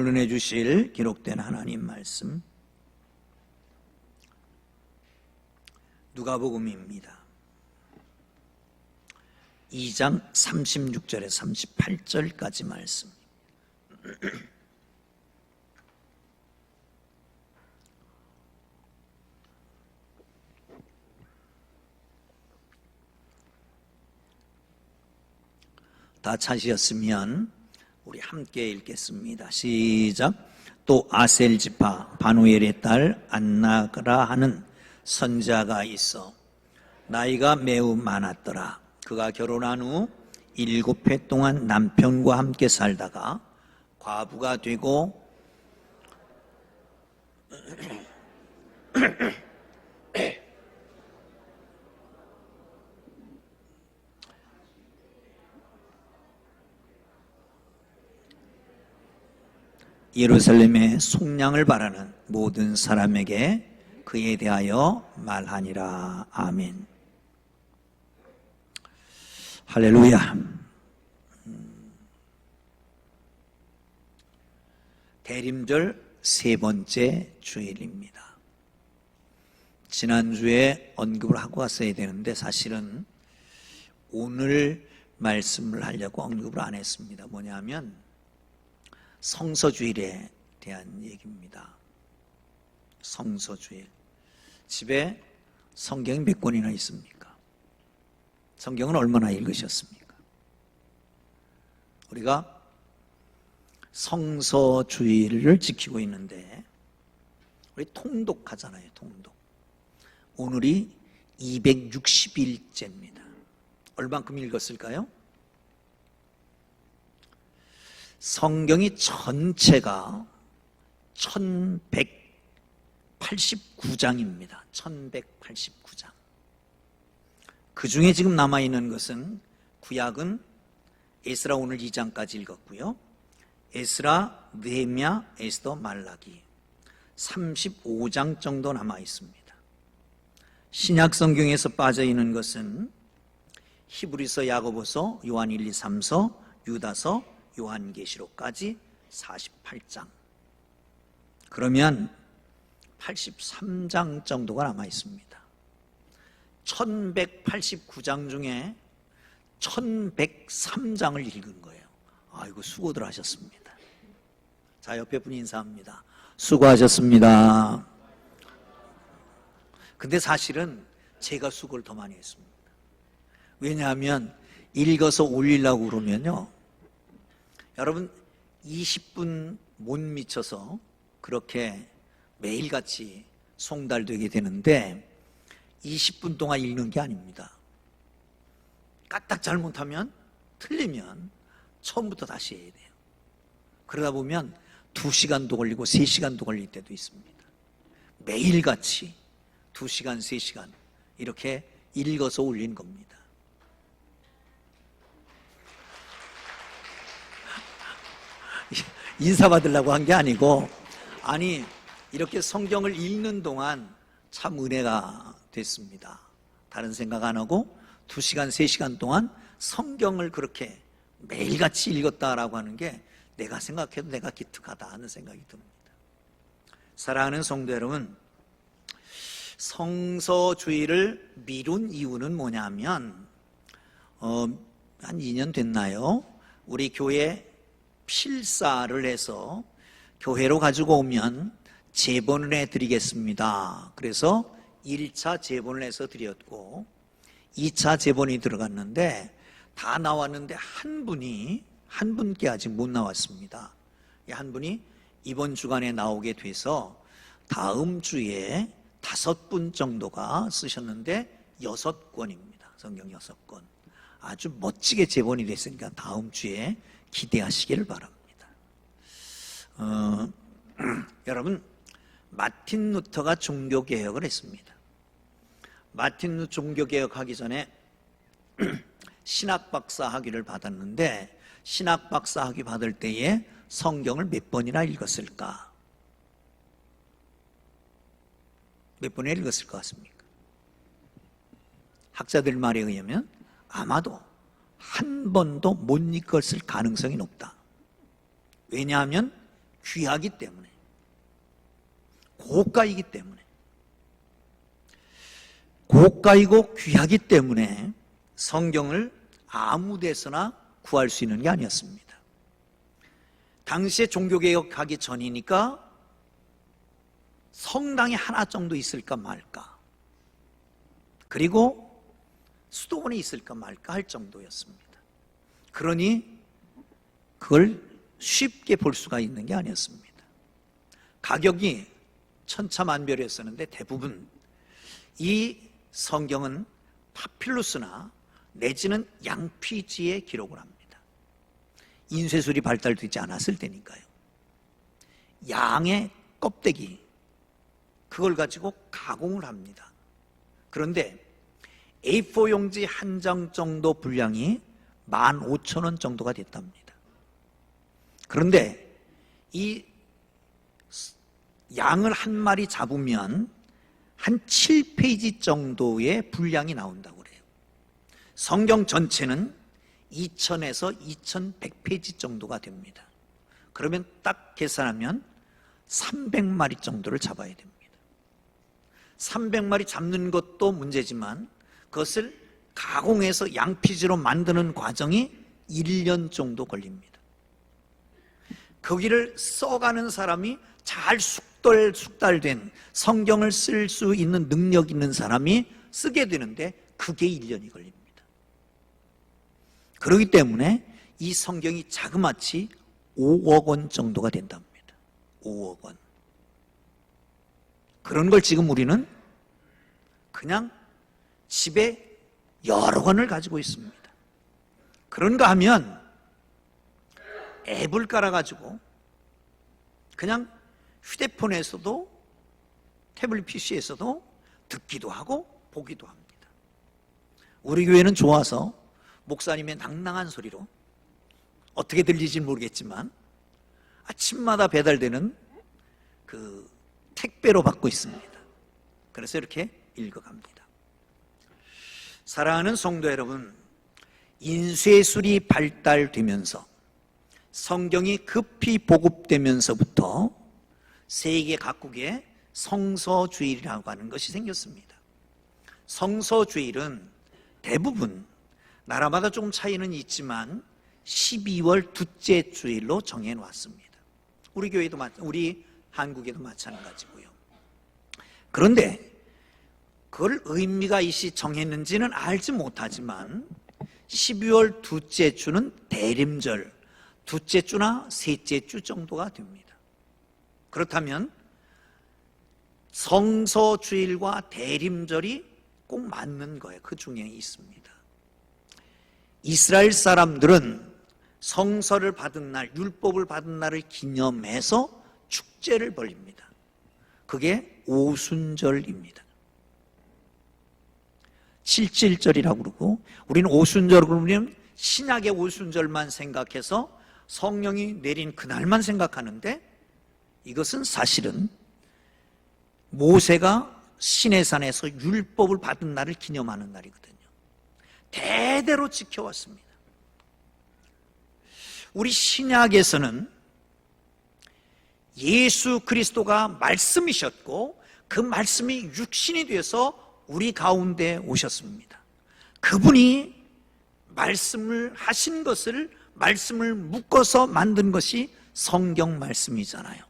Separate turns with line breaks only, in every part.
은혜 주실 기록된 하나님 말씀, 누가복음입니다. 2장 36절에 38절까지 말씀. 다 찾으셨으면 우리 함께 읽겠습니다. 시작. 또 아셀지파 바누엘의 딸 안나라 하는 선자가 있어 나이가 매우 많았더라. 그가 결혼한 후 7해 동안 남편과 함께 살다가 과부가 되고 예루살렘의 속량을 바라는 모든 사람에게 그에 대하여 말하니라. 아멘. 할렐루야. 대림절 세 번째 주일입니다. 지난주에 언급을 하고 왔어야 되는데 사실은 오늘 말씀을 하려고 언급을 안 했습니다. 뭐냐면 성서주일에 대한 얘기입니다. 성서주일. 집에 성경이 몇 권이나 있습니까? 성경은 얼마나 읽으셨습니까? 우리가 성서주일을 지키고 있는데 우리 통독하잖아요. 통독. 오늘이 260일째입니다. 얼만큼 읽었을까요? 성경이 전체가 1189장입니다. 1189장. 그 중에 지금 남아있는 것은 구약은 에스라 오늘 2장까지 읽었고요. 에스라, 느헤미야, 에스더, 말라기 35장 정도 남아있습니다. 신약 성경에서 빠져있는 것은 히브리서, 야고보서, 요한 1, 2, 3서, 유다서, 요한계시록까지 48장. 그러면 83장 정도가 남아있습니다. 1189장 중에 1103장을 읽은 거예요. 아이고, 수고들 하셨습니다. 자, 옆에 분 인사합니다. 수고하셨습니다. 근데 사실은 제가 수고를 더 많이 했습니다. 왜냐하면 읽어서 올리려고 그러면요, 여러분 20분 못 미쳐서 그렇게 매일같이 송달되게 되는데 20분 동안 읽는 게 아닙니다. 까딱 잘못하면, 틀리면 처음부터 다시 해야 돼요. 그러다 보면 2시간도 걸리고 3시간도 걸릴 때도 있습니다. 매일같이 2시간, 3시간 이렇게 읽어서 올린 겁니다. 인사받으려고 한 게 아니고, 아니 이렇게 성경을 읽는 동안 참 은혜가 됐습니다. 다른 생각 안 하고 2시간, 3시간 동안 성경을 그렇게 매일같이 읽었다라고 하는 게 내가 생각해도 내가 기특하다 하는 생각이 듭니다. 사랑하는 성도 여러분, 성서주의를 미룬 이유는 뭐냐면 한 2년 됐나요? 우리 교회 필사를 해서 교회로 가지고 오면 제본을 해드리겠습니다. 그래서 1차 제본을 해서 드렸고 2차 제본이 들어갔는데 다 나왔는데 한 분께 아직 못 나왔습니다. 한 분이 이번 주간에 나오게 돼서 다음 주에 5분 정도가 쓰셨는데 6권입니다. 성경 6권. 아주 멋지게 제본이 됐으니까 다음 주에 기대하시기를 바랍니다. 여러분, 마틴 루터가 종교개혁을 했습니다. 마틴 루터 종교개혁하기 전에 신학박사 학위를 받았는데 신학박사 학위 받을 때에 성경을 몇 번이나 읽었을까? 몇 번이나 읽었을 것 같습니까? 학자들 말에 의하면 아마도 한 번도 못 읽었을 가능성이 높다. 왜냐하면 귀하기 때문에, 고가이기 때문에, 고가이고 귀하기 때문에 성경을 아무 데서나 구할 수 있는 게 아니었습니다. 당시에 종교개혁하기 전이니까 성당이 하나 정도 있을까 말까, 그리고 수도원에 있을까 말까 할 정도였습니다. 그러니 그걸 쉽게 볼 수가 있는 게 아니었습니다. 가격이 천차만별이었었는데 대부분 이 성경은 파필루스나 내지는 양피지에 기록을 합니다. 인쇄술이 발달되지 않았을 때니까요. 양의 껍데기, 그걸 가지고 가공을 합니다. 그런데 A4 용지 한 장 정도 분량이 15,000원 정도가 됐답니다. 그런데 이 양을 한 마리 잡으면 한 7페이지 정도의 분량이 나온다고 그래요. 성경 전체는 2000에서 2100페이지 정도가 됩니다. 그러면 딱 계산하면 300마리 정도를 잡아야 됩니다. 300마리 잡는 것도 문제지만 그것을 가공해서 양피지로 만드는 과정이 1년 정도 걸립니다. 거기를 써가는 사람이 잘 숙달된 성경을 쓸 수 있는 능력 있는 사람이 쓰게 되는데 그게 1년이 걸립니다. 그렇기 때문에 이 성경이 자그마치 5억 원 정도가 된답니다. 5억 원. 그런 걸 지금 우리는 그냥 집에 여러 권을 가지고 있습니다. 그런가 하면 앱을 깔아가지고 그냥 휴대폰에서도 태블릿 PC에서도 듣기도 하고 보기도 합니다. 우리 교회는 좋아서 목사님의 낭낭한 소리로 어떻게 들리지 모르겠지만 아침마다 배달되는 그 택배로 받고 있습니다. 그래서 이렇게 읽어갑니다. 사랑하는 성도 여러분, 인쇄술이 발달되면서 성경이 급히 보급되면서부터 세계 각국에 성서주일이라고 하는 것이 생겼습니다. 성서주일은 대부분 나라마다 조금 차이는 있지만 12월 둘째 주일로 정해놓았습니다. 우리 교회도 우리 한국에도 마찬가지고요. 그런데 그걸 의미가 있이 정했는지는 알지 못하지만 12월 둘째 주는 대림절, 둘째 주나 셋째 주 정도가 됩니다. 그렇다면 성서주일과 대림절이 꼭 맞는 거예요. 그 중에 있습니다. 이스라엘 사람들은 성서를 받은 날, 율법을 받은 날을 기념해서 축제를 벌립니다. 그게 오순절입니다. 칠칠절이라고 그러고, 우리는 오순절 그러면 신약의 오순절만 생각해서 성령이 내린 그날만 생각하는데, 이것은 사실은 모세가 시내산에서 율법을 받은 날을 기념하는 날이거든요. 대대로 지켜왔습니다. 우리 신약에서는 예수 그리스도가 말씀이셨고 그 말씀이 육신이 되어서 우리 가운데 오셨습니다. 그분이 말씀을 하신 것을, 말씀을 묶어서 만든 것이 성경 말씀이잖아요.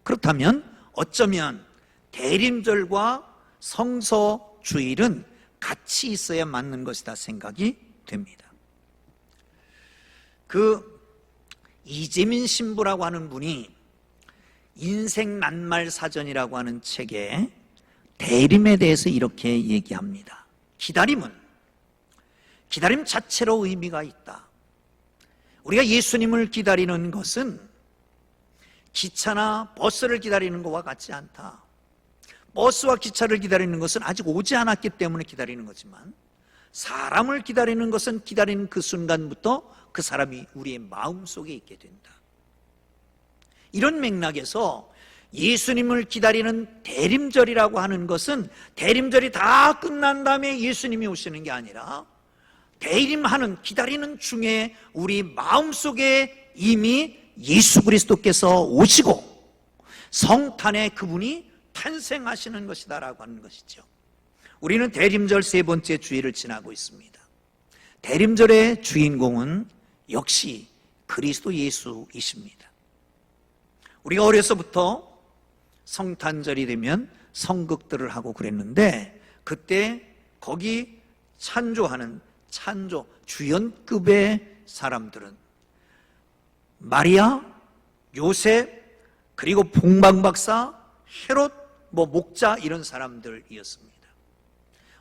그렇다면 어쩌면 대림절과 성서주일은 같이 있어야 맞는 것이다 생각이 됩니다. 그 이재민 신부라고 하는 분이 인생 낱말 사전이라고 하는 책에 대림에 대해서 이렇게 얘기합니다. 기다림 자체로 의미가 있다. 우리가 예수님을 기다리는 것은 기차나 버스를 기다리는 것과 같지 않다. 버스와 기차를 기다리는 것은 아직 오지 않았기 때문에 기다리는 거지만, 사람을 기다리는 것은 기다리는 그 순간부터 그 사람이 우리의 마음속에 있게 된다. 이런 맥락에서 예수님을 기다리는 대림절이라고 하는 것은 대림절이 다 끝난 다음에 예수님이 오시는 게 아니라 대림하는, 기다리는 중에 우리 마음속에 이미 예수 그리스도께서 오시고 성탄에 그분이 탄생하시는 것이다라고 하는 것이죠. 우리는 대림절 세 번째 주일을 지나고 있습니다. 대림절의 주인공은 역시 그리스도 예수이십니다. 우리가 어려서부터 성탄절이 되면 성극들을 하고 그랬는데, 그때 거기 찬조하는 찬조 주연급의 사람들은 마리아, 요셉, 그리고 봉방박사, 헤롯, 목자 이런 사람들이었습니다.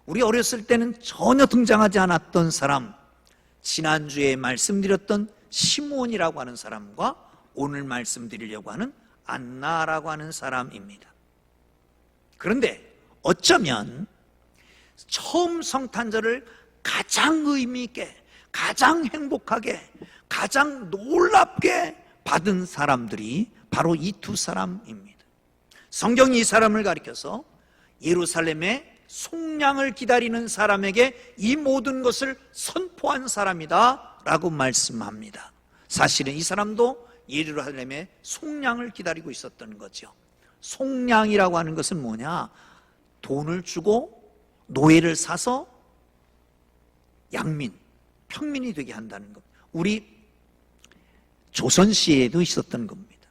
우리 어렸을 때는 전혀 등장하지 않았던 사람, 지난주에 말씀드렸던 시므온이라고 하는 사람과 오늘 말씀드리려고 하는 안나라고 하는 사람입니다. 그런데 어쩌면 처음 성탄절을 가장 의미 있게, 가장 행복하게, 가장 놀랍게 받은 사람들이 바로 이 두 사람입니다. 성경이 이 사람을 가리켜서 예루살렘의 속량을 기다리는 사람에게 이 모든 것을 선포한 사람이다 라고 말씀합니다. 사실은 이 사람도 예루살렘의 속량을 기다리고 있었던 거죠. 속량이라고 하는 것은 뭐냐? 돈을 주고 노예를 사서 양민, 평민이 되게 한다는 것. 우리 조선시에도 있었던 겁니다.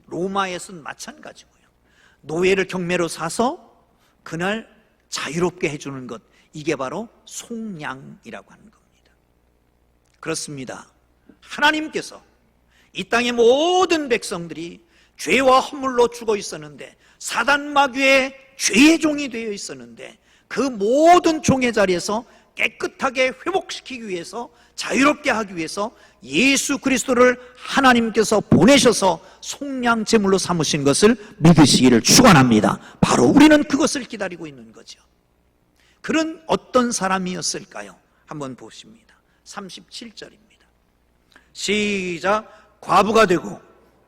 로마에서는 마찬가지고요. 노예를 경매로 사서 그날 자유롭게 해주는 것, 이게 바로 속량이라고 하는 겁니다. 그렇습니다. 하나님께서 이 땅의 모든 백성들이 죄와 허물로 죽어 있었는데, 사단 마귀의 죄의 종이 되어 있었는데, 그 모든 종의 자리에서 깨끗하게 회복시키기 위해서, 자유롭게 하기 위해서 예수 그리스도를 하나님께서 보내셔서 속량 제물로 삼으신 것을 믿으시기를 축원합니다. 바로 우리는 그것을 기다리고 있는 거죠. 그런 어떤 사람이었을까요? 한번 보십니다. 37절입니다. 시작. 과부가 되고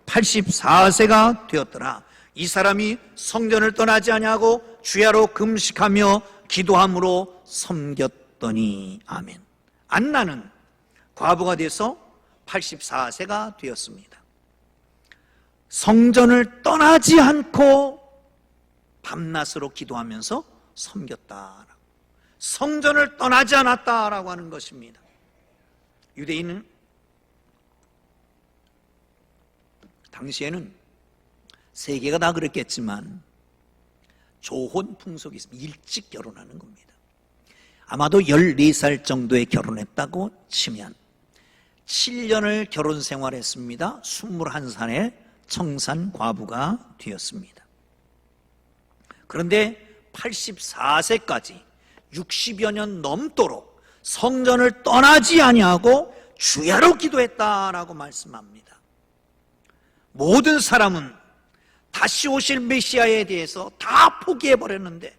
84세가 되었더라. 이 사람이 성전을 떠나지 아니하고 주야로 금식하며 기도함으로 섬겼더니. 아멘. 안나는 과부가 돼서 84세가 되었습니다. 성전을 떠나지 않고 밤낮으로 기도하면서 섬겼다. 성전을 떠나지 않았다라고 하는 것입니다. 유대인은 당시에는 세계가 다 그랬겠지만 조혼 풍속이 있습니다. 일찍 결혼하는 겁니다. 아마도 14살 정도에 결혼했다고 치면 7년을 결혼 생활했습니다. 21살에 청산 과부가 되었습니다. 그런데 84세까지 60여 년 넘도록 성전을 떠나지 아니하고 주야로 기도했다라고 말씀합니다. 모든 사람은 다시 오실 메시아에 대해서 다 포기해버렸는데,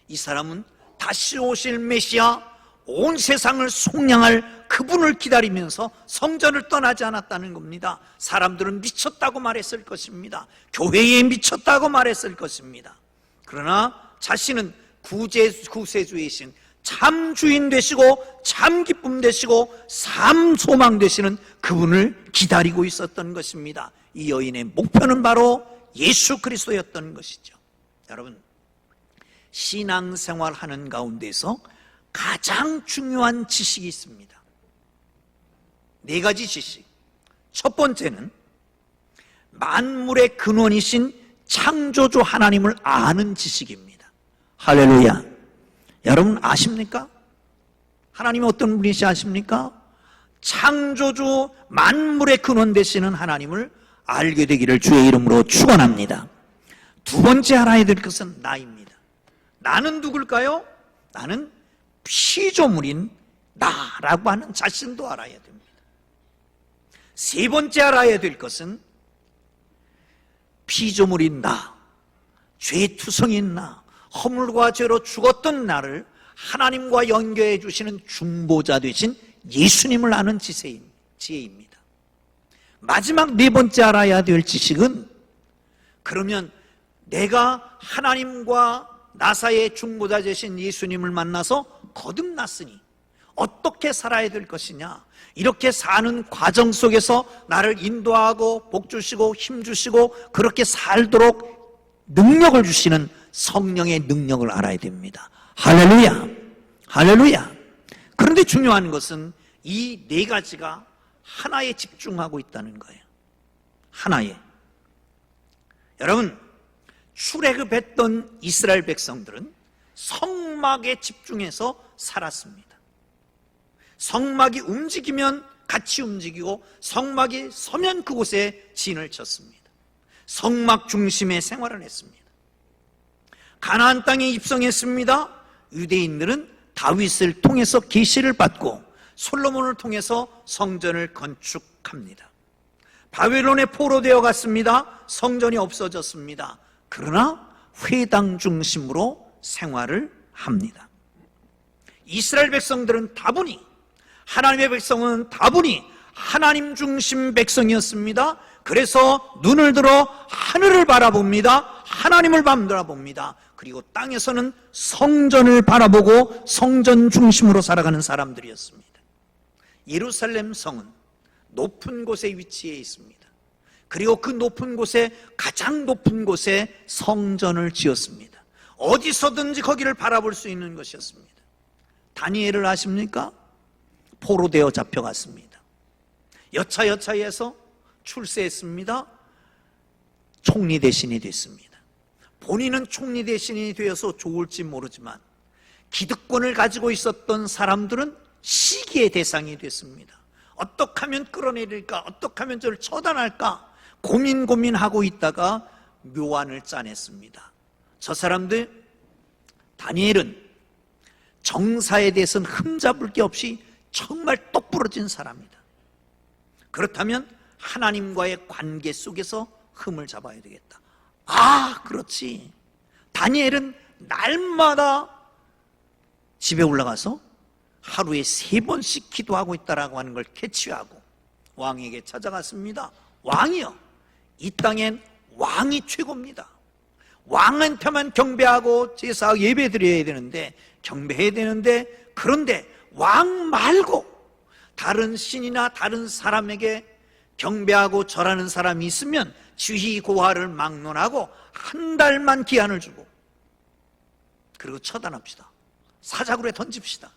이 사람은 다시 오실 메시아, 온 세상을 속량할 그분을 기다리면서 성전을 떠나지 않았다는 겁니다. 사람들은 미쳤다고 말했을 것입니다. 교회에 미쳤다고 말했을 것입니다. 그러나 자신은 구세주이신 참 주인 되시고 참 기쁨 되시고 삶 소망 되시는 그분을 기다리고 있었던 것입니다. 이 여인의 목표는 바로 예수 그리스도였던 것이죠. 여러분, 신앙생활 하는 가운데서 가장 중요한 지식이 있습니다. 4가지 지식. 첫 번째는 만물의 근원이신 창조주 하나님을 아는 지식입니다. 할렐루야. 여러분 아십니까? 하나님이 어떤 분이시 아십니까? 창조주 만물의 근원 되시는 하나님을 알게 되기를 주의 이름으로 축원합니다. 두 번째 알아야 될 것은 나입니다. 나는 누굴까요? 나는 피조물인 나라고 하는 자신도 알아야 됩니다. 세 번째 알아야 될 것은 피조물인 나, 죄투성인 나, 허물과 죄로 죽었던 나를 하나님과 연결해 주시는 중보자 되신 예수님을 아는 지혜입니다. 마지막 4번째 알아야 될 지식은, 그러면 내가 하나님과 나 사이의 중보자 되신 예수님을 만나서 거듭났으니, 어떻게 살아야 될 것이냐, 이렇게 사는 과정 속에서 나를 인도하고 복 주시고 힘 주시고 그렇게 살도록 능력을 주시는 성령의 능력을 알아야 됩니다. 할렐루야, 할렐루야. 그런데 중요한 것은 이 네 가지가 하나에 집중하고 있다는 거예요. 하나에. 여러분, 출애굽했던 이스라엘 백성들은 성막에 집중해서 살았습니다. 성막이 움직이면 같이 움직이고 성막이 서면 그곳에 진을 쳤습니다. 성막 중심의 생활을 했습니다. 가나안 땅에 입성했습니다. 유대인들은 다윗을 통해서 계시를 받고 솔로몬을 통해서 성전을 건축합니다. 바벨론에 포로되어 갔습니다. 성전이 없어졌습니다. 그러나 회당 중심으로 생활을 합니다. 이스라엘 백성들은 다분히, 하나님의 백성은 다분히 하나님 중심 백성이었습니다. 그래서 눈을 들어 하늘을 바라봅니다. 하나님을 바라봅니다. 그리고 땅에서는 성전을 바라보고 성전 중심으로 살아가는 사람들이었습니다. 예루살렘 성은 높은 곳에 위치해 있습니다. 그리고 그 높은 곳에, 가장 높은 곳에 성전을 지었습니다. 어디서든지 거기를 바라볼 수 있는 것이었습니다. 다니엘을 아십니까? 포로되어 잡혀갔습니다. 여차여차해서 출세했습니다. 총리 대신이 됐습니다. 본인은 총리 대신이 되어서 좋을지 모르지만 기득권을 가지고 있었던 사람들은 시기의 대상이 됐습니다. 어떻게 하면 끌어내릴까, 어떻게 하면 저를 처단할까 고민하고 있다가 묘안을 짜냈습니다. 저 사람들, 다니엘은 정사에 대해서는 흠잡을 게 없이 정말 똑부러진 사람이다. 그렇다면 하나님과의 관계 속에서 흠을 잡아야 되겠다. 아, 그렇지. 다니엘은 날마다 집에 올라가서 하루에 3번씩 기도하고 있다라고 하는 걸 캐치하고 왕에게 찾아갔습니다. 왕이요, 이 땅엔 왕이 최고입니다. 왕한테만 경배하고 제사하고 예배 드려야 되는데, 경배해야 되는데, 그런데 왕 말고 다른 신이나 다른 사람에게 경배하고 절하는 사람이 있으면 지휘 고하를 막론하고 한 달만 기한을 주고, 그리고 처단합시다. 사자굴에 던집시다.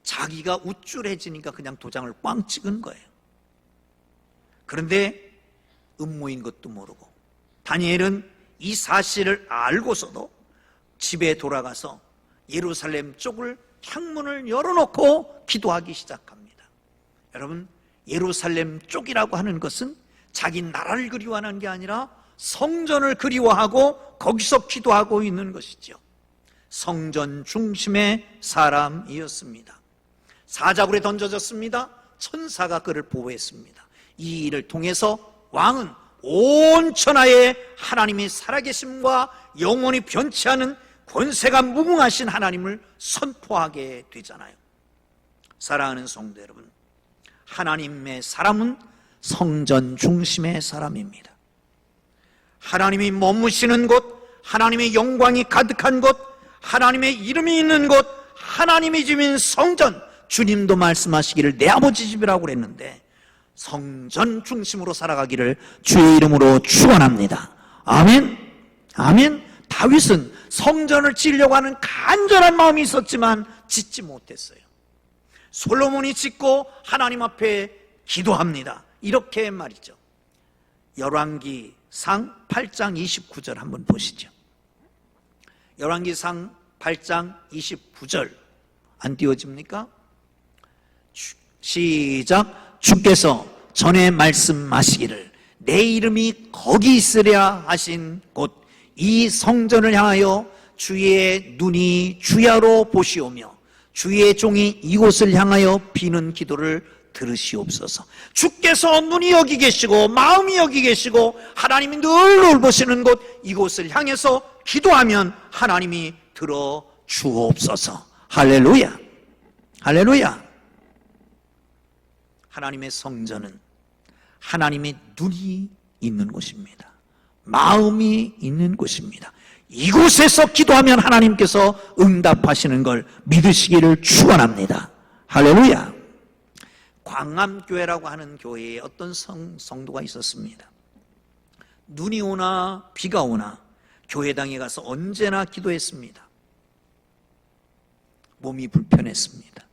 자기가 우쭐해지니까 그냥 도장을 꽝 찍은 거예요. 그런데 음모인 것도 모르고 다니엘은 이 사실을 알고서도 집에 돌아가서 예루살렘 쪽을 창문을 열어놓고 기도하기 시작합니다. 여러분, 예루살렘 쪽이라고 하는 것은 자기 나라를 그리워하는 게 아니라 성전을 그리워하고 거기서 기도하고 있는 것이죠. 성전 중심의 사람이었습니다. 사자굴에 던져졌습니다. 천사가 그를 보호했습니다. 이 일을 통해서 왕은 온 천하에 하나님의 살아계심과 영원히 변치 않은 권세가 무궁하신 하나님을 선포하게 되잖아요. 사랑하는 성도 여러분, 하나님의 사람은 성전 중심의 사람입니다. 하나님이 머무시는 곳, 하나님의 영광이 가득한 곳, 하나님의 이름이 있는 곳, 하나님이 지은 성전, 주님도 말씀하시기를 내 아버지 집이라고 그랬는데 성전 중심으로 살아가기를 주의 이름으로 축원합니다. 아멘. 아멘. 다윗은 성전을 지으려고 하는 간절한 마음이 있었지만 짓지 못했어요. 솔로몬이 짓고 하나님 앞에 기도합니다. 이렇게 말이죠. 열왕기상 8장 29절 한번 보시죠. 열왕기상 8장 29절 안 띄워집니까? 시작. 주께서 전에 말씀하시기를 내 이름이 거기 있으랴 하신 곳 이 성전을 향하여 주의 눈이 주야로 보시오며 주의 종이 이곳을 향하여 비는 기도를 들으시옵소서. 주께서 눈이 여기 계시고 마음이 여기 계시고 하나님이 늘 보시는 곳 이곳을 향해서 기도하면 하나님이 들어 주옵소서. 할렐루야. 할렐루야. 하나님의 성전은 하나님의 눈이 있는 곳입니다. 마음이 있는 곳입니다. 이곳에서 기도하면 하나님께서 응답하시는 걸 믿으시기를 축원합니다. 할렐루야. 광암교회라고 하는 교회에 어떤 성도가 있었습니다. 눈이 오나 비가 오나 교회당에 가서 언제나 기도했습니다. 몸이 불편했습니다.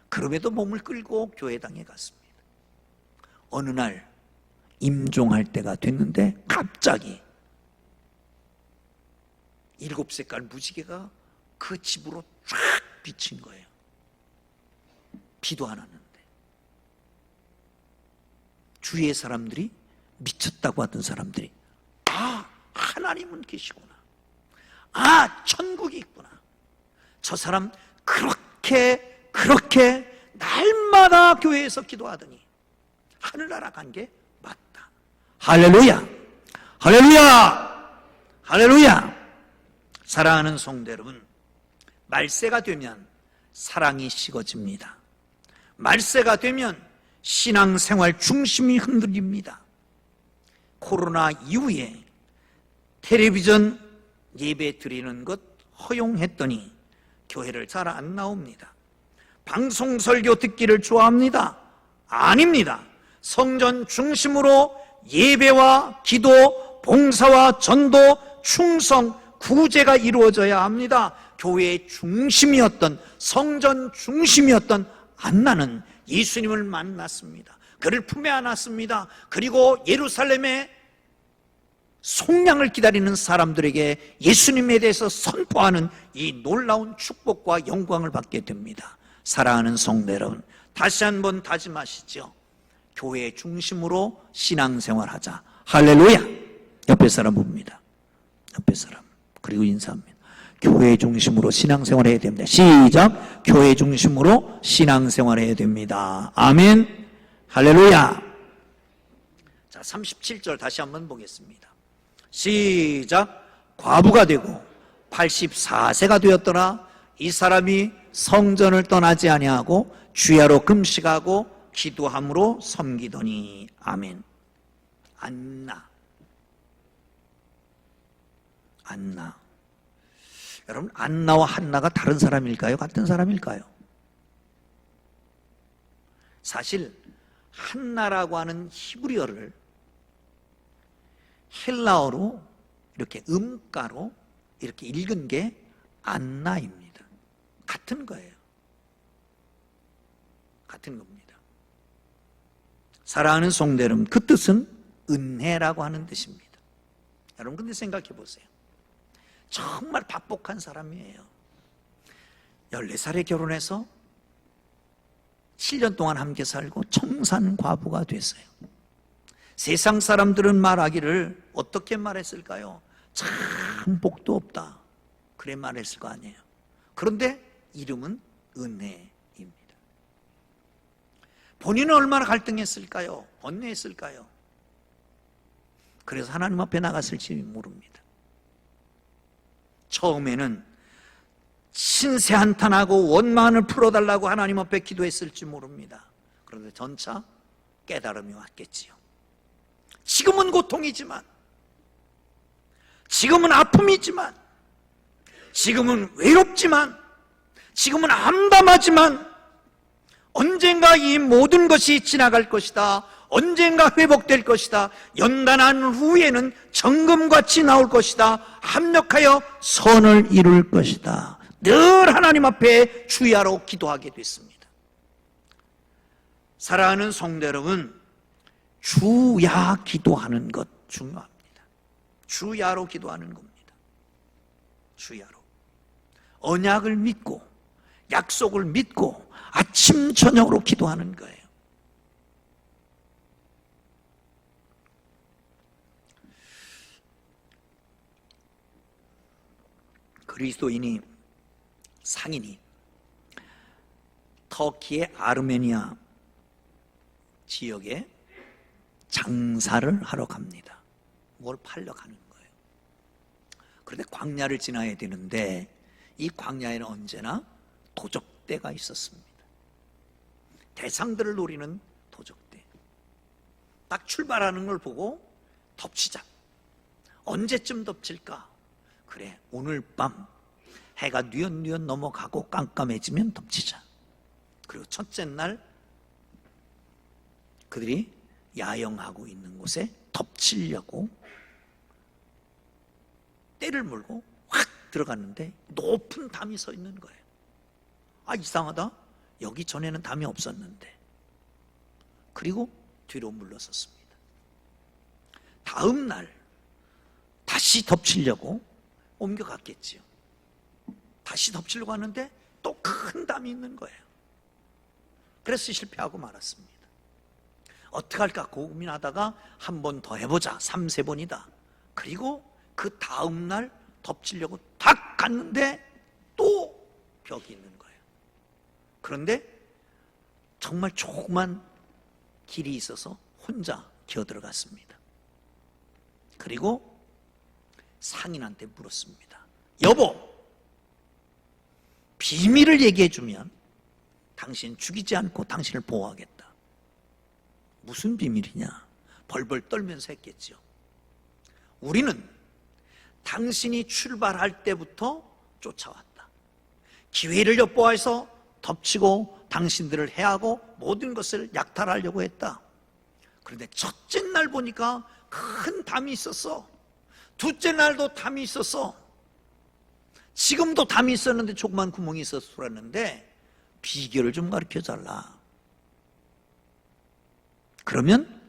그럼에도 몸을 끌고 교회당에 갔습니다. 어느 날 임종할 때가 됐는데 갑자기 7색깔 무지개가 그 집으로 쫙 비친 거예요. 비도 안 왔는데. 주위의 사람들이, 미쳤다고 하던 사람들이, 아, 하나님은 계시구나. 아, 천국이 있구나. 저 사람 그렇게 날마다 교회에서 기도하더니 하늘나라 간 게 맞다. 할렐루야. 할렐루야. 할렐루야. 사랑하는 성도 여러분, 말세가 되면 사랑이 식어집니다. 말세가 되면 신앙생활 중심이 흔들립니다. 코로나 이후에 텔레비전 예배 드리는 것 허용했더니 교회를 잘 안 나옵니다. 방송 설교 듣기를 좋아합니다. 아닙니다. 성전 중심으로 예배와 기도, 봉사와 전도, 충성, 구제가 이루어져야 합니다. 교회의 중심이었던, 성전 중심이었던 안나는 예수님을 만났습니다. 그를 품에 안았습니다. 그리고 예루살렘에 속량을 기다리는 사람들에게 예수님에 대해서 선포하는 이 놀라운 축복과 영광을 받게 됩니다. 사랑하는 성도 여러분, 다시 한번 다짐하시죠. 교회 중심으로 신앙생활하자. 할렐루야. 옆에 사람 봅니다. 옆에 사람. 그리고 인사합니다. 교회 중심으로 신앙생활해야 됩니다. 시작. 교회 중심으로 신앙생활해야 됩니다. 아멘. 할렐루야. 자, 37절 다시 한번 보겠습니다. 시작. 과부가 되고 84세가 되었더라. 이 사람이 성전을 떠나지 아니하고 주야로 금식하고 기도함으로 섬기더니. 아멘. 안나. 여러분, 안나와 한나가 다른 사람일까요? 같은 사람일까요? 사실 한나라고 하는 히브리어를 헬라어로 이렇게 음가로 이렇게 읽은 게 안나입니다. 같은 거예요. 같은 겁니다. 사랑하는 성도 여러분, 그 뜻은 은혜라고 하는 뜻입니다. 여러분, 근데 생각해 보세요. 정말 박복한 사람이에요. 14살에 결혼해서 7년 동안 함께 살고 청산 과부가 됐어요. 세상 사람들은 말하기를 어떻게 말했을까요? 참 복도 없다. 그래 말했을 거 아니에요. 그런데 이름은 은혜입니다. 본인은 얼마나 갈등했을까요? 번뇌했을까요? 그래서 하나님 앞에 나갔을지 모릅니다. 처음에는 신세 한탄하고 원망을 풀어달라고 하나님 앞에 기도했을지 모릅니다. 그런데 점차 깨달음이 왔겠지요. 지금은 고통이지만, 지금은 아픔이지만, 지금은 외롭지만, 지금은 암담하지만 언젠가 이 모든 것이 지나갈 것이다. 언젠가 회복될 것이다. 연단한 후에는 정금같이 나올 것이다. 합력하여 선을 이룰 것이다. 늘 하나님 앞에 주야로 기도하게 됐습니다. 사랑하는 성도 여러분, 주야 기도하는 것 중요합니다. 주야로 기도하는 겁니다. 주야로. 언약을 믿고 약속을 믿고 아침 저녁으로 기도하는 거예요. 그리스도인이, 상인이 터키의 아르메니아 지역에 장사를 하러 갑니다. 뭘 팔러 가는 거예요. 그런데 광야를 지나야 되는데 이 광야에는 언제나 도적대가 있었습니다. 대상들을 노리는 도적대. 딱 출발하는 걸 보고 덮치자. 언제쯤 덮칠까? 그래, 오늘 밤 해가 뉘엿뉘엿 넘어가고 깜깜해지면 덮치자. 그리고 첫째 날 그들이 야영하고 있는 곳에 덮치려고 때를 물고 확 들어갔는데 높은 담이 서 있는 거예요. 아, 이상하다. 여기 전에는 담이 없었는데. 그리고 뒤로 물러섰습니다. 다음 날 다시 덮치려고 옮겨갔겠지요. 다시 덮치려고 하는데 또 큰 담이 있는 거예요. 그래서 실패하고 말았습니다. 어떻게 할까 고민하다가 한 번 더 해보자. 3, 4번이다. 그리고 그 다음 날 덮치려고 탁 갔는데 또 벽이 있는 거예요. 그런데 정말 조그만 길이 있어서 혼자 기어들어갔습니다. 그리고 상인한테 물었습니다. 여보, 비밀을 얘기해주면 당신 죽이지 않고 당신을 보호하겠다. 무슨 비밀이냐? 벌벌 떨면서 했겠죠. 우리는 당신이 출발할 때부터 쫓아왔다. 기회를 엿보아서 덮치고 당신들을 해하고 모든 것을 약탈하려고 했다. 그런데 첫째 날 보니까 큰 담이 있었어. 둘째 날도 담이 있었어. 지금도 담이 있었는데 조그만 구멍이 있어서 그랬는데 비결을 좀 가르쳐달라. 그러면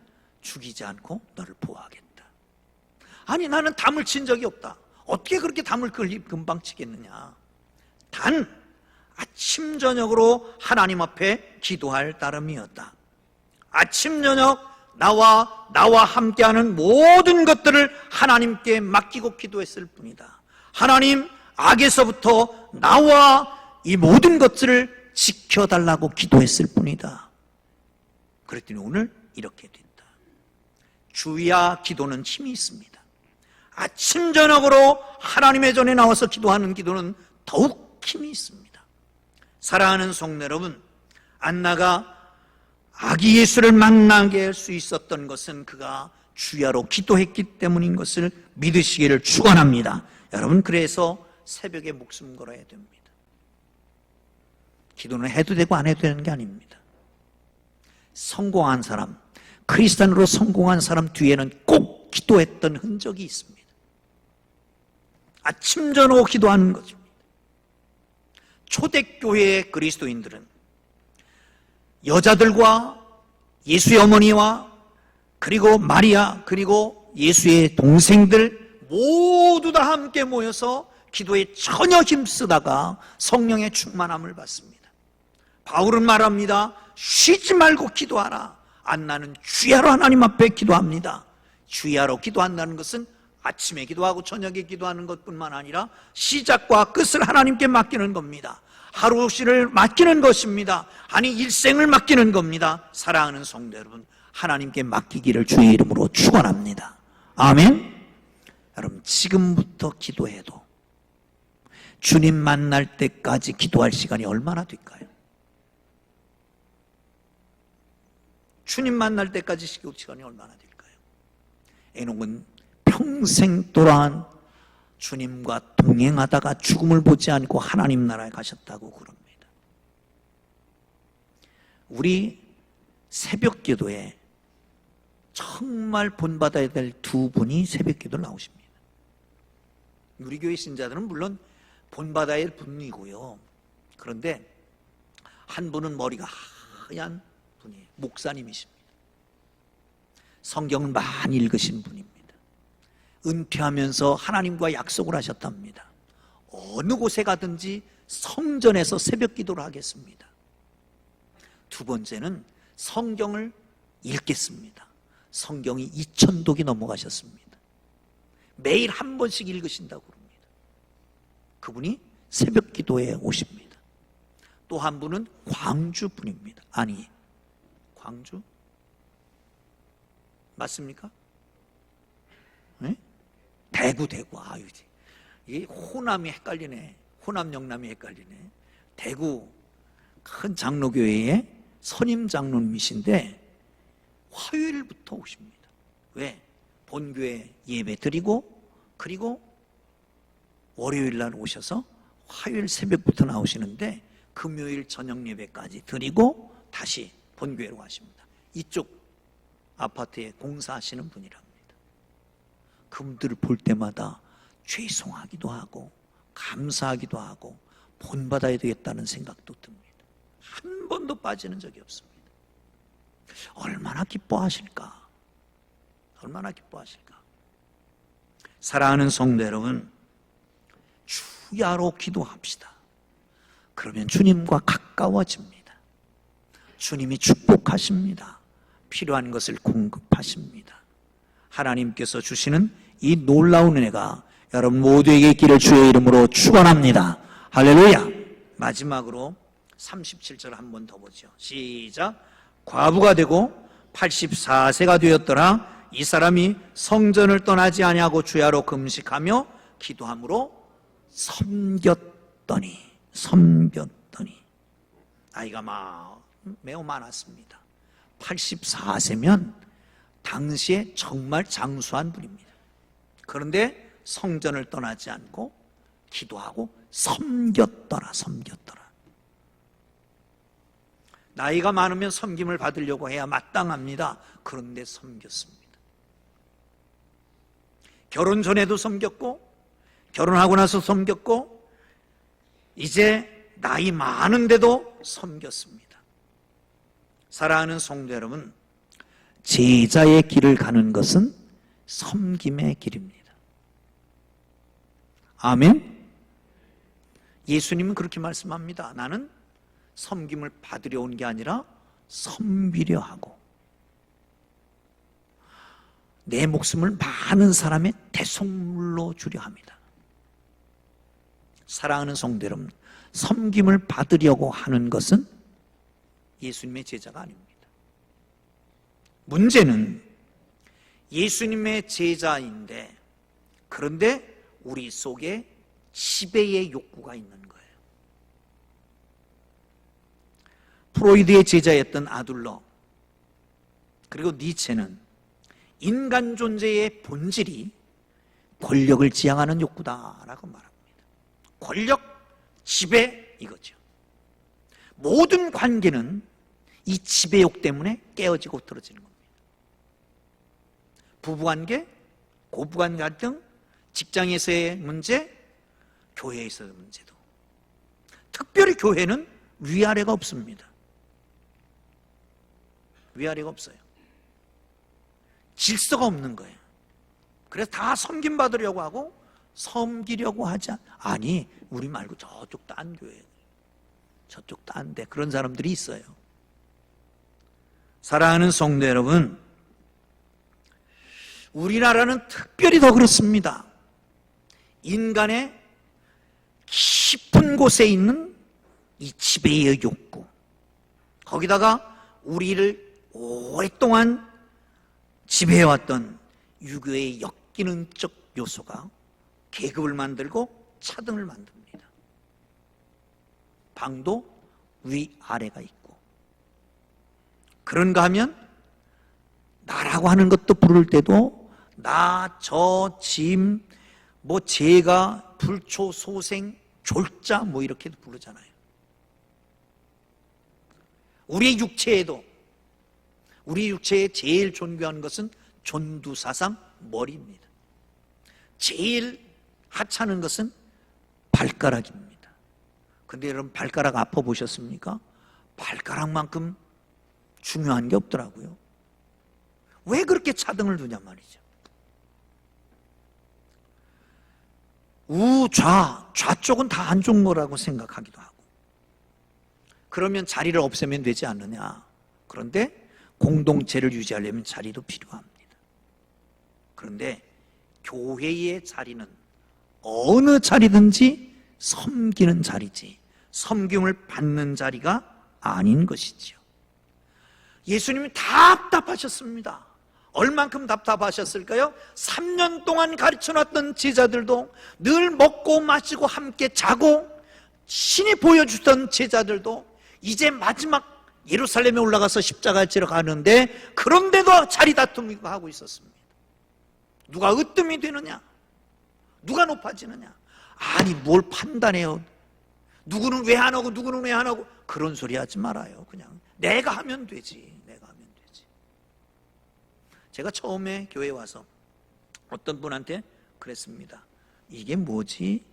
죽이지 않고 너를 보호하겠다. 아니, 나는 담을 친 적이 없다. 어떻게 그렇게 담을 금방 치겠느냐. 단 아침 저녁으로 하나님 앞에 기도할 따름이었다. 아침 저녁 나와 함께하는 모든 것들을 하나님께 맡기고 기도했을 뿐이다. 하나님, 악에서부터 나와 이 모든 것들을 지켜달라고 기도했을 뿐이다. 그랬더니 오늘 이렇게 됐다. 주야 기도는 힘이 있습니다. 아침 저녁으로 하나님의 전에 나와서 기도하는 기도는 더욱 힘이 있습니다. 사랑하는 성도 여러분, 안나가 아기 예수를 만나게 할 수 있었던 것은 그가 주야로 기도했기 때문인 것을 믿으시기를 축원합니다. 여러분, 그래서 새벽에 목숨 걸어야 됩니다. 기도는 해도 되고 안 해도 되는 게 아닙니다. 성공한 사람, 크리스찬으로 성공한 사람 뒤에는 꼭 기도했던 흔적이 있습니다. 아침 저녁 기도하는 것입니다. 초대교회의 그리스도인들은 여자들과 예수의 어머니와 그리고 마리아 그리고 예수의 동생들 모두 다 함께 모여서 기도에 전혀 힘쓰다가 성령의 충만함을 받습니다. 바울은 말합니다. 쉬지 말고 기도하라. 안나는 주야로 하나님 앞에 기도합니다. 주야로 기도한다는 것은 아침에 기도하고 저녁에 기도하는 것뿐만 아니라 시작과 끝을 하나님께 맡기는 겁니다. 하루를 맡기는 것입니다. 아니, 일생을 맡기는 겁니다. 사랑하는 성도 여러분, 하나님께 맡기기를 주의 이름으로 축원합니다. 아멘. 여러분, 지금부터 기도해도 주님 만날 때까지 기도할 시간이 얼마나 될까요? 주님 만날 때까지 시간이 얼마나 될까요? 에녹은 평생 동안 주님과 동행하다가 죽음을 보지 않고 하나님 나라에 가셨다고 그럽니다. 우리 새벽 기도에 정말 본받아야 될 두 분이 새벽 기도를 나오십니다. 우리 교회 신자들은 물론 본받아야 할 분이고요. 그런데 한 분은 머리가 하얀 분이에요. 목사님이십니다. 성경을 많이 읽으신 분입니다. 은퇴하면서 하나님과 약속을 하셨답니다. 어느 곳에 가든지 성전에서 새벽 기도를 하겠습니다. 두 번째는 성경을 읽겠습니다. 성경이 2000독이 넘어가셨습니다. 매일 한 번씩 읽으신다고 그럽니다. 그분이 새벽 기도에 오십니다. 또 한 분은 광주 분입니다. 아니, 광주? 맞습니까? 네? 대구. 아유, 이 호남이 헷갈리네. 호남 영남이 헷갈리네. 대구 큰 장로교회의 선임 장로님이신데 화요일부터 오십니다. 왜? 본교회 예배 드리고 그리고 월요일 날 오셔서 화요일 새벽부터 나오시는데 금요일 저녁 예배까지 드리고 다시 본교회로 가십니다. 이쪽 아파트에 공사하시는 분이랍니다. 그분들을 볼 때마다 죄송하기도 하고 감사하기도 하고 본받아야 되겠다는 생각도 듭니다. 한 번도 빠지는 적이 없습니다. 얼마나 기뻐하실까? 얼마나 기뻐하실까? 사랑하는 성도 여러분, 주야로 기도합시다. 그러면 주님과 가까워집니다. 주님이 축복하십니다. 필요한 것을 공급하십니다. 하나님께서 주시는 이 놀라운 은혜가 여러분 모두에게 있기를 주의 이름으로 축원합니다. 할렐루야. 마지막으로 37절 한 번 더 보죠. 시작. 과부가 되고 84세가 되었더라. 이 사람이 성전을 떠나지 아니하고 주야로 금식하며 기도함으로 섬겼더니 나이가 매우 많았습니다. 84세면 당시에 정말 장수한 분입니다. 그런데 성전을 떠나지 않고 기도하고 섬겼더라. 나이가 많으면 섬김을 받으려고 해야 마땅합니다. 그런데 섬겼습니다. 결혼 전에도 섬겼고 결혼하고 나서 섬겼고 이제 나이 많은데도 섬겼습니다. 사랑하는 성도 여러분, 제자의 길을 가는 것은 섬김의 길입니다. 아멘. 예수님은 그렇게 말씀합니다. 나는 섬김을 받으려 온 게 아니라 섬기려 하고 내 목숨을 많은 사람의 대속물로 주려 합니다. 사랑하는 성도 여러분, 섬김을 받으려고 하는 것은 예수님의 제자가 아닙니다. 문제는 예수님의 제자인데 그런데 우리 속에 지배의 욕구가 있는 거예요. 프로이드의 제자였던 아둘러 그리고 니체는 인간 존재의 본질이 권력을 지향하는 욕구다라고 말합니다. 권력, 지배 이거죠. 모든 관계는 이 지배욕 때문에 깨어지고 틀어지는 겁니다. 부부관계, 고부간 갈등, 직장에서의 문제, 교회에서의 문제도. 특별히 교회는 위아래가 없습니다. 위아래가 없어요. 질서가 없는 거예요. 그래서 다 섬김받으려고 하고 섬기려고 하지 아니 우리 말고 저쪽 딴 교회 저쪽 딴 데 그런 사람들이 있어요. 사랑하는 성도 여러분, 우리나라는 특별히 더 그렇습니다. 인간의 깊은 곳에 있는 이 지배의 욕구, 거기다가 우리를 오랫동안 지배해왔던 유교의 역기능적 요소가 계급을 만들고 차등을 만듭니다. 방도 위아래가 있고, 그런가 하면 나라고 하는 것도 부를 때도 나, 저, 짐, 제가, 불초, 소생, 졸자 이렇게도 부르잖아요. 우리의 육체에도 우리 육체에 제일 존귀한 것은 존두사상 머리입니다. 제일 하찮은 것은 발가락입니다. 근데 여러분 발가락 아파 보셨습니까? 발가락만큼 중요한 게 없더라고요. 왜 그렇게 차등을 두냐 말이죠. 좌쪽은 다 안 좋은 거라고 생각하기도 하고, 그러면 자리를 없애면 되지 않느냐. 그런데 공동체를 유지하려면 자리도 필요합니다. 그런데 교회의 자리는 어느 자리든지 섬기는 자리지 섬김을 받는 자리가 아닌 것이지요. 예수님이 답답하셨습니다. 얼만큼 답답하셨을까요? 3년 동안 가르쳐놨던 제자들도, 늘 먹고 마시고 함께 자고 신이 보여주던 제자들도 이제 마지막 예루살렘에 올라가서 십자가를 지러 가는데, 그런데도 자리 다툼을 하고 있었습니다. 누가 으뜸이 되느냐? 누가 높아지느냐? 아니 뭘 판단해요. 누구는 왜 안 하고 누구는 왜 안 하고 그런 소리 하지 말아요. 그냥 내가 하면 되지. 내가 하면 되지. 제가 처음에 교회에 와서 어떤 분한테 그랬습니다. 이게 뭐지?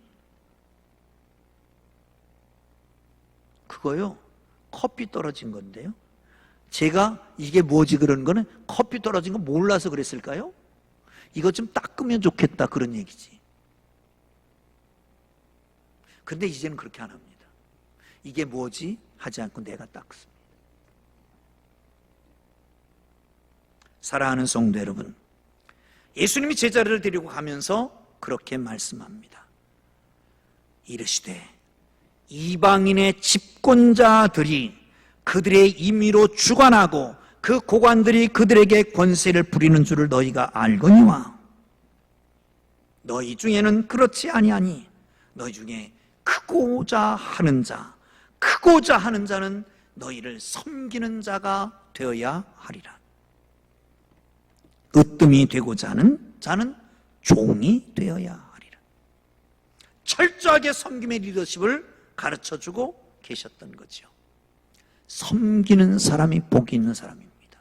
그거요, 커피 떨어진 건데요. 제가 이게 뭐지 그러는 거는 커피 떨어진 거 몰라서 그랬을까요? 이거 좀 닦으면 좋겠다 그런 얘기지. 근데 이제는 그렇게 안 합니다. 이게 뭐지? 하지 않고 내가 닦습니다. 사랑하는 성도 여러분, 예수님이 제자를 데리고 가면서 그렇게 말씀합니다. 이르시되 이방인의 집권자들이 그들의 임의로 주관하고 그 고관들이 그들에게 권세를 부리는 줄을 너희가 알거니와 너희 중에는 그렇지 아니하니 너희 중에 크고자 하는 자는 너희를 섬기는 자가 되어야 하리라. 으뜸이 되고자 하는 자는 종이 되어야 하리라. 철저하게 섬김의 리더십을 가르쳐주고 계셨던 거죠. 섬기는 사람이 복이 있는 사람입니다.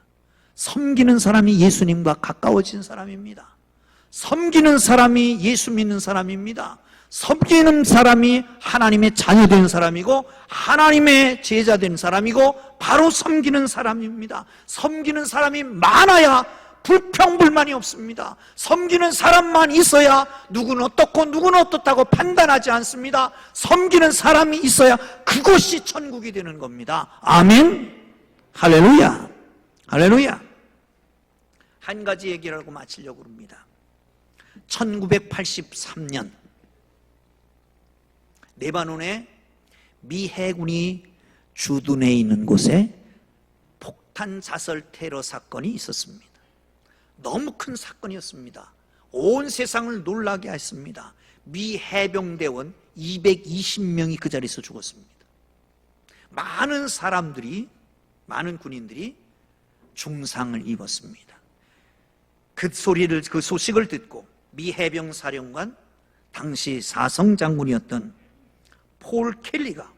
섬기는 사람이 예수님과 가까워진 사람입니다. 섬기는 사람이 예수 믿는 사람입니다. 섬기는 사람이 하나님의 자녀된 사람이고 하나님의 제자된 사람이고 바로 섬기는 사람입니다. 섬기는 사람이 많아야 불평불만이 없습니다. 섬기는 사람만 있어야 누구는 어떻고 누구는 어떻다고 판단하지 않습니다. 섬기는 사람이 있어야 그것이 천국이 되는 겁니다. 아멘. 할렐루야. 할렐루야. 한 가지 얘기를 하고 마치려고 합니다. 1983년 레바논의 미 해군이 주둔해 있는 곳에 폭탄 자살 테러 사건이 있었습니다. 너무 큰 사건이었습니다. 온 세상을 놀라게 했습니다. 미 해병대원 220명이 그 자리에서 죽었습니다. 많은 사람들이, 많은 군인들이 중상을 입었습니다. 그 소식을 듣고 미 해병 사령관, 당시 사성 장군이었던 폴 켈리가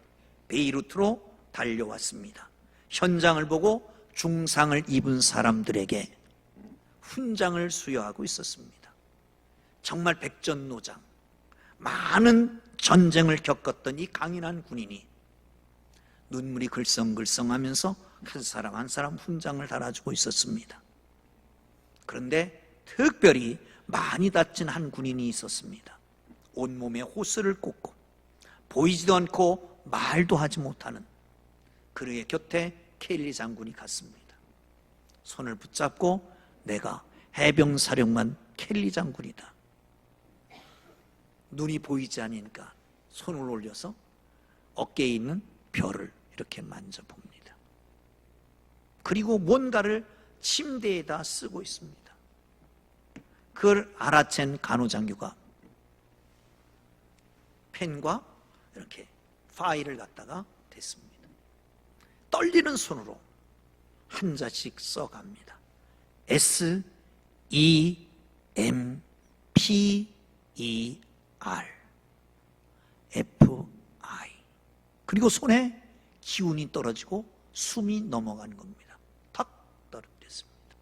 베이루트로 달려왔습니다. 현장을 보고 중상을 입은 사람들에게 훈장을 수여하고 있었습니다. 정말 백전노장, 많은 전쟁을 겪었던 이 강인한 군인이 눈물이 글썽글썽하면서 한 사람 한 사람 훈장을 달아주고 있었습니다. 그런데 특별히 많이 다친 한 군인이 있었습니다. 온몸에 호스를 꽂고 보이지도 않고 말도 하지 못하는 그의 곁에 켈리 장군이 갔습니다. 손을 붙잡고 내가 해병사령관 켈리 장군이다. 눈이 보이지 않으니까 손을 올려서 어깨에 있는 별을 이렇게 만져봅니다. 그리고 뭔가를 침대에다 쓰고 있습니다. 그걸 알아챈 간호장교가 펜과 이렇게 파일을 갖다가 댔습니다. 떨리는 손으로 한 자씩 써갑니다. S, E, M, P, E, R, F, I. 그리고 손에 기운이 떨어지고 숨이 넘어가는 겁니다. 탁 떨어졌습니다.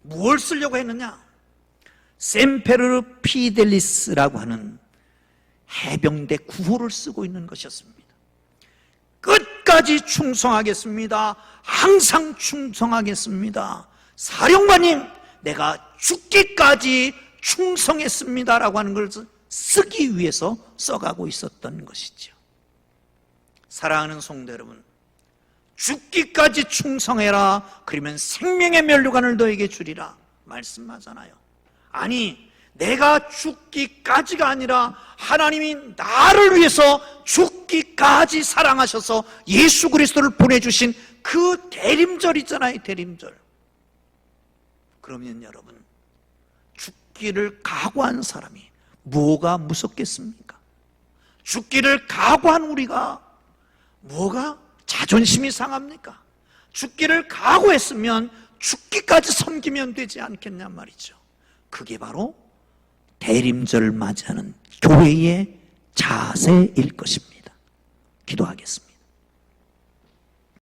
무엇을 쓰려고 했느냐? 샘페르 피델리스라고 하는 해병대 구호를 쓰고 있는 것이었습니다. 끝까지 충성하겠습니다. 항상 충성하겠습니다. 사령관님, 내가 죽기까지 충성했습니다라고 하는 것을 쓰기 위해서 써가고 있었던 것이죠. 사랑하는 성도 여러분, 죽기까지 충성해라. 그러면 생명의 면류관을 너에게 주리라 말씀하잖아요. 아니, 내가 죽기까지가 아니라 하나님이 나를 위해서 죽기까지 사랑하셔서 예수 그리스도를 보내주신 그 대림절 있잖아요. 대림절. 그러면 여러분, 죽기를 각오한 사람이 뭐가 무섭겠습니까? 죽기를 각오한 우리가 뭐가 자존심이 상합니까? 죽기를 각오했으면 죽기까지 섬기면 되지 않겠냐 말이죠. 그게 바로 대림절을 맞이하는 교회의 자세일 것입니다. 기도하겠습니다.